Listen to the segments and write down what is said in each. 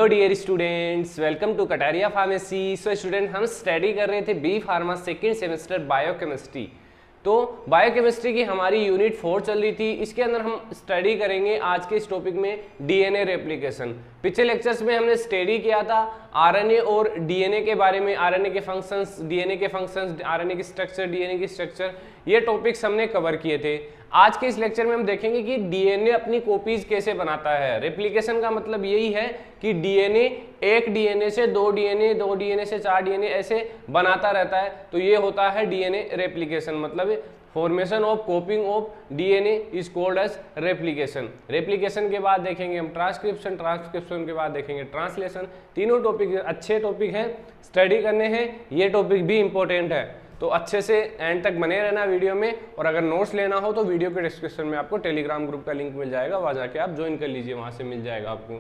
Hello dear students, welcome to Kataria pharmacy. So student, हम study कर रहे थे B pharma second semester biochemistry. तो बायोकेमिस्ट्री की हमारी यूनिट 4 चल रही थी। इसके अंदर हम स्टडी करेंगे आज के इस टॉपिक में डीएनए रेप्लिकेशन। पिछले लेक्चर्स में हमने स्टडी किया था आरएनए और डीएनए के बारे में, आरएनए के फंक्शंस, डीएनए के फंक्शंस, आरएनए की स्ट्रक्चर, डीएनए की स्ट्रक्चर, ये टॉपिक्स हमने कवर किए थे। आज के इस लेक्चर में हम देखेंगे कि डीएनए अपनी कॉपीज कैसे बनाता है। रेप्लिकेशन का मतलब यही है कि डीएनए एक डीएनए से दो डीएनए से 4 डीएनए ऐसे बनाता रहता है। तो ये होता है डीएनए रेप्लिकेशन, मतलब formation of coping of DNA is called as replication. Replication के बाद देखेंगे हम ट्रांसक्रिप्शन, ट्रांसक्रिप्शन के बाद देखेंगे ट्रांसलेशन। तीनों टॉपिक अच्छे टॉपिक हैं, स्टडी करने हैं। ये टॉपिक भी इंपॉर्टेंट है, तो अच्छे से एंड तक बने रहना वीडियो में। और अगर नोट्स लेना हो तो वीडियो के डिस्क्रिप्शन में आपको टेलीग्राम ग्रुप का लिंक मिल जाएगा, वहाँ जाके आप ज्वाइन कर लीजिए, वहाँ से मिल जाएगा आपको।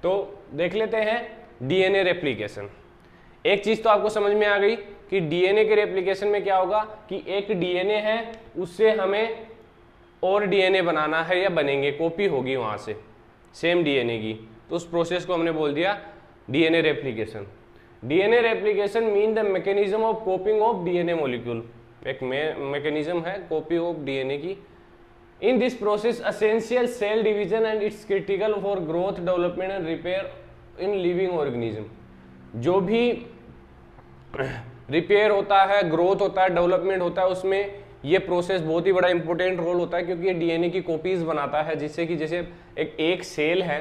तो देख लेते हैं डीएनए रेप्लिकेशन। एक चीज़ तो आपको समझ में आ गई कि डीएनए के रेप्लिकेशन में क्या होगा कि एक डीएनए है, उससे हमें और डीएनए बनाना है या बनेंगे, कॉपी होगी वहाँ से सेम डीएनए की। तो उस प्रोसेस को हमने बोल दिया DNA replication. DNA replication mean the mechanism of coping of DNA molecule. एक मैकेनिज्म है कॉपी ऑफ डीएनए की। In this process essential cell division and it's critical for growth, development and repair in living organism. जो भी repair होता है, growth होता है, development होता है, उसमें ये प्रोसेस बहुत ही बड़ा इंपॉर्टेंट रोल होता है, क्योंकि ये डीएनए की कॉपीज बनाता है। जिससे कि जैसे एक सेल है,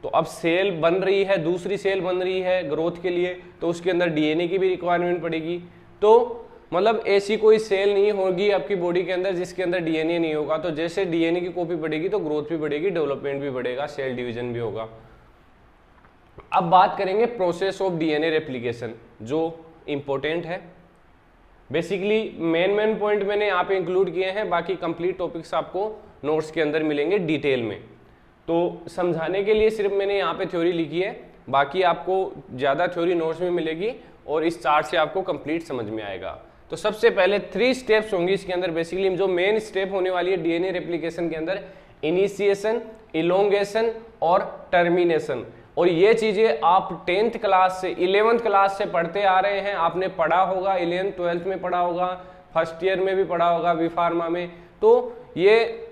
तो अब सेल बन रही है, दूसरी सेल बन रही है ग्रोथ के लिए, तो उसके अंदर डीएनए की भी रिक्वायरमेंट पड़ेगी। तो मतलब ऐसी कोई सेल नहीं होगी आपकी बॉडी के अंदर जिसके अंदर डीएनए नहीं होगा। तो जैसे डीएनए की कॉपी बढ़ेगी तो ग्रोथ भी बढ़ेगी, डेवलपमेंट भी बढ़ेगा, सेल डिवीजन भी होगा। अब बात करेंगे प्रोसेस ऑफ डीएनए रेप्लिकेशन, जो इंपॉर्टेंट है। बेसिकली मेन पॉइंट मैंने यहाँ पे इंक्लूड किए हैं, बाकी कंप्लीट टॉपिक्स आपको नोट्स के अंदर मिलेंगे डिटेल में। तो समझाने के लिए सिर्फ मैंने यहाँ पे थ्योरी लिखी है, बाकी आपको ज़्यादा थ्योरी नोट्स में मिलेगी और इस चार्ट से आपको कंप्लीट समझ में आएगा। तो सबसे पहले 3 स्टेप्स होंगी इसके अंदर। बेसिकली जो मेन स्टेप होने वाली है डीएनए रेप्लिकेशन के अंदर, इनिशिएशन, इलोंगेशन और टर्मिनेशन। और ये चीज़ें आप 10th क्लास से 11th क्लास से पढ़ते आ रहे हैं, आपने पढ़ा होगा, 11th 12th में पढ़ा होगा, फर्स्ट ईयर में भी पढ़ा होगा बी फार्मा में। तो ये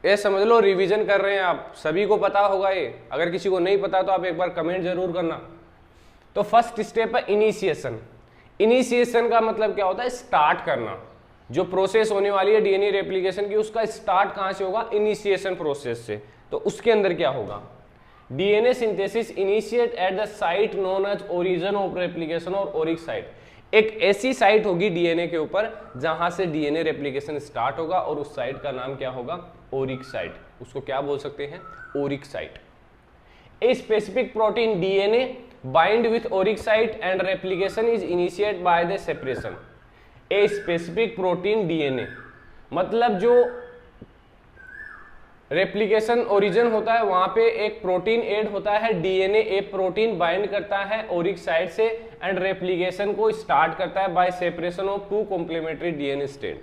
समझ लो रिवीजन कर रहे हैं आप, सभी को पता होगा ये। अगर किसी को नहीं पता तो आप एक बार कमेंट जरूर करना। तो फर्स्ट स्टेप है इनिशिएशन। इनिशिएशन का मतलब क्या होता है? स्टार्ट करना। जो प्रोसेस होने वाली है डीएनए रेप्लिकेशन की, उसका स्टार्ट कहां से होगा? इनिशिएशन प्रोसेस से। तो उसके अंदर क्या होगा? DNA synthesis initiate at the site known as origin of replication और ओरिक साइट। एक ऐसी साइट होगी डीएनए के ऊपर जहां से डीएनए रेप्लिकेशन स्टार्ट होगा, और उस साइट का नाम क्या होगा? Oric site. उसको क्या बोल सकते हैं? Oric site. A specific protein DNA bind with Oric site and replication is initiate by the separation. A specific protein DNA मतलब जो रेप्लिकेशन ओरिजिन होता है, वहां पे एक प्रोटीन ऐड होता है, डीएनए ए प्रोटीन बाइंड करता है ओरिक साइट से एंड रेप्लिकेशन को स्टार्ट करता है by separation of 2 complementary DNA strand.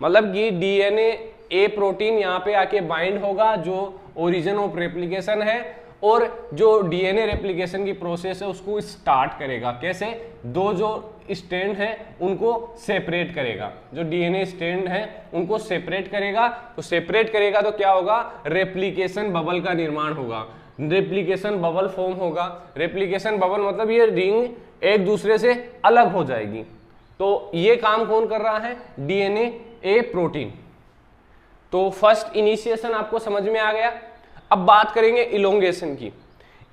मतलब कि डीएनए ए प्रोटीन यहाँ पे आके बाइंड होगा, जो ओरिजिन ऑफ रेप्लिकेशन है, और जो डीएनए रेप्लिकेशन की प्रोसेस है उसको स्टार्ट करेगा। कैसे? 2 जो स्ट्रैंड है उनको सेपरेट करेगा, जो डीएनए स्ट्रैंड है उनको सेपरेट करेगा। तो सेपरेट करेगा तो क्या होगा? रेप्लिकेशन बबल का निर्माण होगा, रेप्लिकेशन बबल फॉर्म होगा। रेप्लिकेशन बबल मतलब ये रिंग एक दूसरे से अलग हो जाएगी। तो ये काम कौन कर रहा है? डीएनए ए प्रोटीन। तो फर्स्ट इनिशिएशन आपको समझ में आ गया। अब बात करेंगे इलोंगेशन की।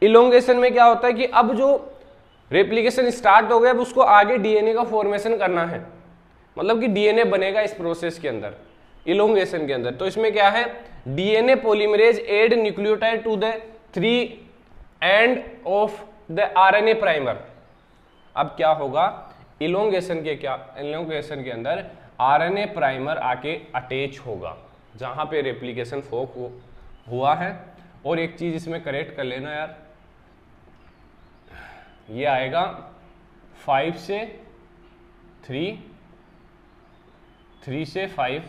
इलोंगेशन में क्या होता है कि अब जो रेप्लिकेशन स्टार्ट हो गया, अब उसको आगे डीएनए का फॉर्मेशन करना है, मतलब कि डीएनए बनेगा इस प्रोसेस के अंदर, इलोंगेशन के अंदर। तो इसमें क्या है? DNA polymerase add nucleotide to the 3 end of the RNA primer. अब क्या होगा? इलोंगेशन के अंदर आरएनए प्राइमर आके अटैच होगा जहां पे रेप्लिकेशन फोक हुआ है। और एक चीज इसमें करेक्ट कर लेना यार, ये आएगा 5 से 3, 3 से 5,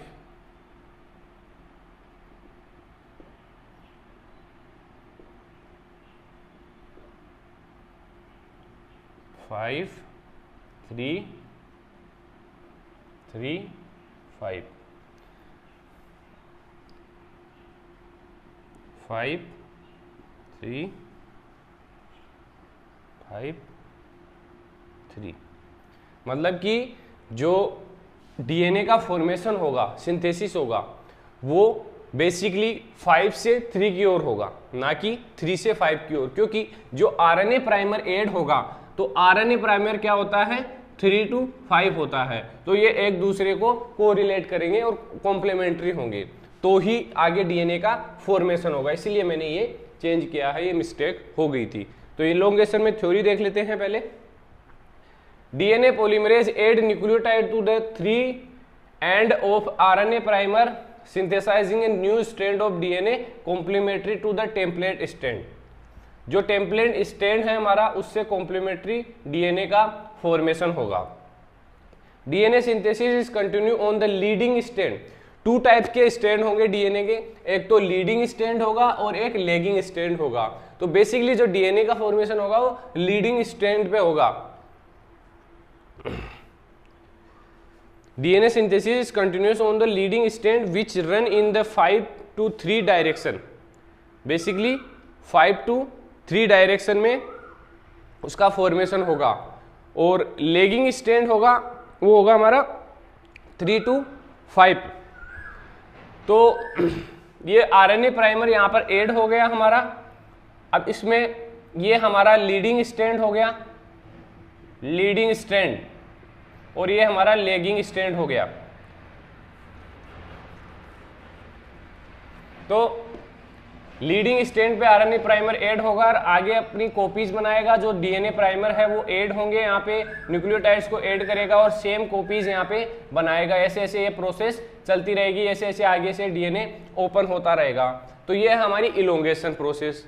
5 3 3 5 5 3 5 3। मतलब कि जो डीएनए का फॉर्मेशन होगा, सिंथेसिस होगा, वो बेसिकली 5 से 3 की ओर होगा, ना कि 3 से 5 की ओर, क्योंकि जो आरएनए प्राइमर ऐड होगा तो आरएनए प्राइमर क्या होता है 3 to 5 होता है, तो ये एक दूसरे को कोरिलेट करेंगे और कॉम्प्लीमेंट्री होंगे, तो ही आगे डीएनए का फॉर्मेशन होगा। इसीलिए मैंने ये चेंज किया है, ये मिस्टेक हो गई थी। तो इलोंगेशन में थ्योरी देख लेते हैं पहले। DNA polymerase add nucleotide to the 3 end of RNA primer synthesizing a new strand of DNA complementary to the template strand. जो टेम्पलेट स्ट्रैंड है हमारा, उससे कॉम्प्लीमेंट्री डीएनए का फॉर्मेशन होगा। DNA synthesis is continue on the leading strand. 2 type के strand होंगे DNA के, एक तो लीडिंग स्ट्रैंड होगा और एक लैगिंग स्ट्रैंड होगा। तो बेसिकली जो डीएनए का फॉर्मेशन होगा वो लीडिंग स्ट्रैंड पे होगा। DNA synthesis is continuous on the leading strand which run in the 5 to 3 direction. Basically 5 to 3 direction में उसका फॉर्मेशन होगा, और लैगिंग स्ट्रैंड होगा वो होगा हमारा 3 to 5। तो ये आरएनए प्राइमर यहाँ पर ऐड हो गया हमारा। अब इसमें ये हमारा लीडिंग स्ट्रैंड हो गया, लीडिंग स्ट्रैंड, और ये हमारा लैगिंग स्ट्रैंड हो गया। तो लीडिंग स्ट्रैंड पे आरएनए प्राइमर ऐड होगा और आगे अपनी कॉपीज बनाएगा। जो डीएनए प्राइमर है वो ऐड होंगे, यहाँ पे न्यूक्लियोटाइड्स को ऐड करेगा और सेम कॉपीज यहाँ पे बनाएगा। ऐसे ऐसे ये प्रोसेस चलती रहेगी, ऐसे ऐसे आगे से डीएनए ओपन होता रहेगा। तो ये है हमारी इलोंगेशन प्रोसेस।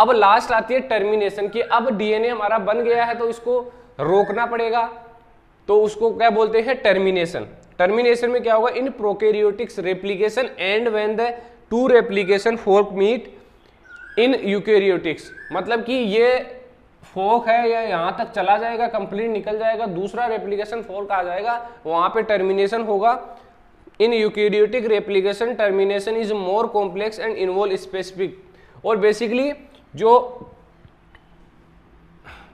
अब लास्ट आती है टर्मिनेशन की। अब डीएनए हमारा बन गया है तो इसको रोकना पड़ेगा, तो उसको क्या बोलते हैं टर्मिनेशन। टर्मिनेशन में क्या होगा, in prokaryotics replication and when the 2 replication fork meet in eukaryotics. मतलब कि ये फोर्क है या यहाँ तक चला जाएगा, कंप्लीट निकल जाएगा, दूसरा रेप्लिकेशन फोर्क आ जाएगा, वहां पे टर्मिनेशन होगा। In eukaryotic replication termination is more complex and involve specific. और बेसिकली जो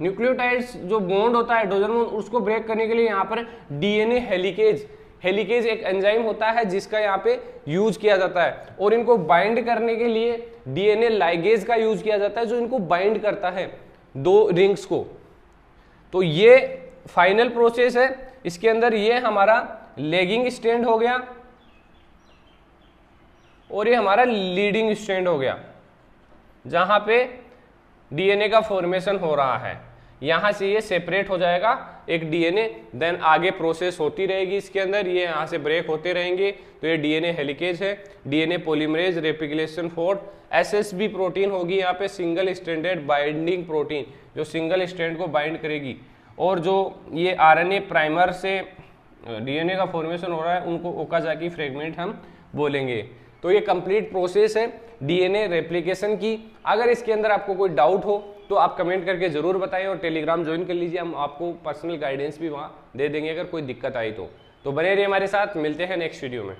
न्यूक्लियोटाइड्स जो बॉन्ड होता है हाइड्रोजन बॉन्ड, उसको ब्रेक करने के लिए यहाँ पर डीएनए हेलिकेज, हेलिकेज एक एंजाइम होता है जिसका यहाँ पे यूज किया जाता है। और इनको बाइंड करने के लिए डीएनए लाइगेज का यूज किया जाता है, जो इनको बाइंड करता है 2 रिंग्स को। तो ये फाइनल प्रोसेस है। इसके अंदर ये हमारा लैगिंग स्ट्रैंड हो गया और ये हमारा लीडिंग स्ट्रैंड हो गया, जहां पे डीएनए का फॉर्मेशन हो रहा है। यहां से ये सेपरेट हो जाएगा एक डीएनए, देन आगे प्रोसेस होती रहेगी इसके अंदर, ये यहां से ब्रेक होते रहेंगे। तो ये डीएनए हेलिकेज है, DNA polymerase replication fork, SSB protein होगी यहाँ पे, सिंगल स्ट्रैंडेड बाइंडिंग प्रोटीन, जो सिंगल स्ट्रैंड को बाइंड करेगी। और जो ये आरएनए प्राइमर से डीएनए का फॉर्मेशन हो रहा है, उनको ओकाजाकी फ्रेगमेंट हम बोलेंगे। तो ये कंप्लीट प्रोसेस है डीएनए रेप्लिकेशन की। अगर इसके अंदर आपको कोई डाउट हो तो आप कमेंट करके जरूर बताएं, और टेलीग्राम ज्वाइन कर लीजिए, हम आपको पर्सनल गाइडेंस भी वहाँ दे देंगे अगर कोई दिक्कत आई तो बने रहिए हमारे साथ। मिलते हैं नेक्स्ट वीडियो में।